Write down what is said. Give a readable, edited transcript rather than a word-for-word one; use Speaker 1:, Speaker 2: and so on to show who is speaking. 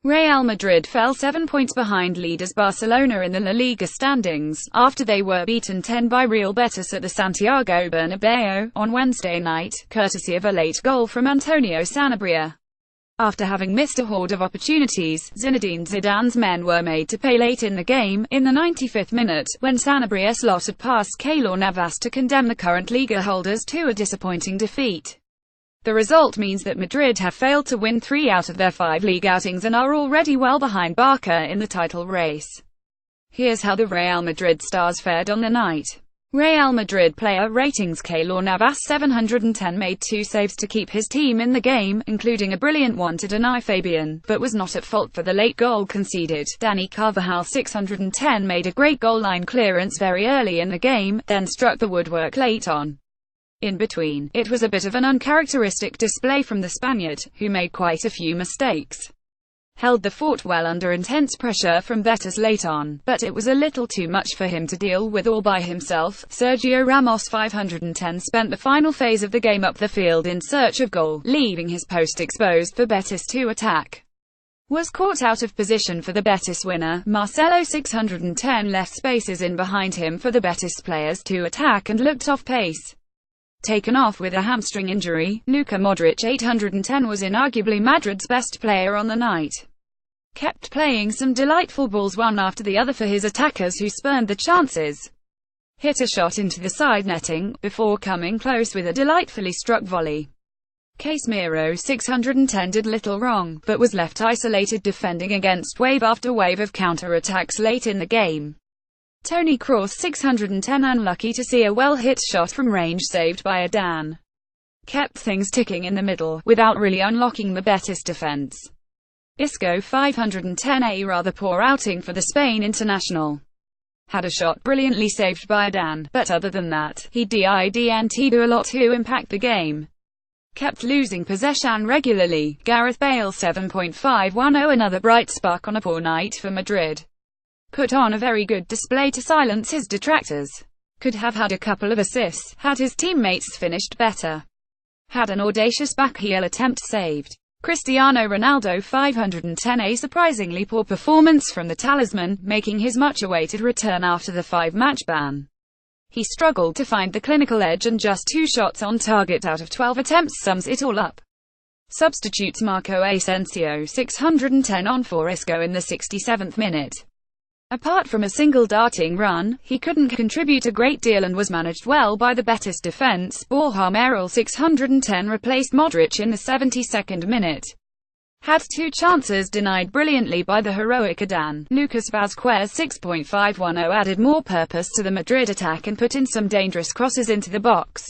Speaker 1: Real Madrid fell 7 points behind leaders Barcelona in the La Liga standings, after they were beaten 10 by Real Betis at the Santiago Bernabeu on Wednesday night, courtesy of a late goal from Antonio Sanabria. After having missed a horde of opportunities, Zinedine Zidane's men were made to pay late in the game, in the 95th minute, when Sanabria slotted past Keylor Navas to condemn the current Liga holders to a disappointing defeat. The result means that Madrid have failed to win 3 out of their 5 league outings and are already well behind Barca in the title race. Here's how the Real Madrid stars fared on the night. Real Madrid player ratings: Keylor Navas 710 made 2 saves to keep his team in the game, including a brilliant one to deny Fabian, but was not at fault for the late goal conceded. Dani Carvajal 610 made a great goal line clearance very early in the game, then struck the woodwork late on. In between, it was a bit of an uncharacteristic display from the Spaniard, who made quite a few mistakes. Held the fort well under intense pressure from Betis late on, but it was a little too much for him to deal with all by himself. Sergio Ramos 510 spent the final phase of the game up the field in search of goal, leaving his post exposed for Betis to attack. Was caught out of position for the Betis winner. Marcelo 610 left spaces in behind him for the Betis players to attack and looked off pace. Taken off with a hamstring injury, Luka Modric 810 was inarguably Madrid's best player on the night. Kept playing some delightful balls one after the other for his attackers, who spurned the chances. Hit a shot into the side netting, before coming close with a delightfully struck volley. Casemiro 610 did little wrong, but was left isolated defending against wave after wave of counter-attacks late in the game. Toni Kroos 610 unlucky to see a well-hit shot from range saved by Adan. Kept things ticking in the middle, without really unlocking the Betis defense. Isco 510 a rather poor outing for the Spain international. Had a shot brilliantly saved by Adan, but other than that, he didn't do a lot to impact the game. Kept losing possession regularly. Gareth Bale 7.510 another bright spark on a poor night for Madrid. Put on a very good display to silence his detractors. Could have had a couple of assists, had his teammates finished better. Had an audacious backheel attempt saved. Cristiano Ronaldo 510 a surprisingly poor performance from the talisman, making his much-awaited return after the 5-match ban. He struggled to find the clinical edge, and just 2 shots on target out of 12 attempts sums it all up. Substitutes: Marco Asensio 610 on for Isco in the 67th minute. Apart from a single darting run, he couldn't contribute a great deal and was managed well by the Betis defense. Borja Mayoral 610 replaced Modric in the 72nd minute. Had 2 chances denied brilliantly by the heroic Adan. Lucas Vazquez 6.510 added more purpose to the Madrid attack and put in some dangerous crosses into the box.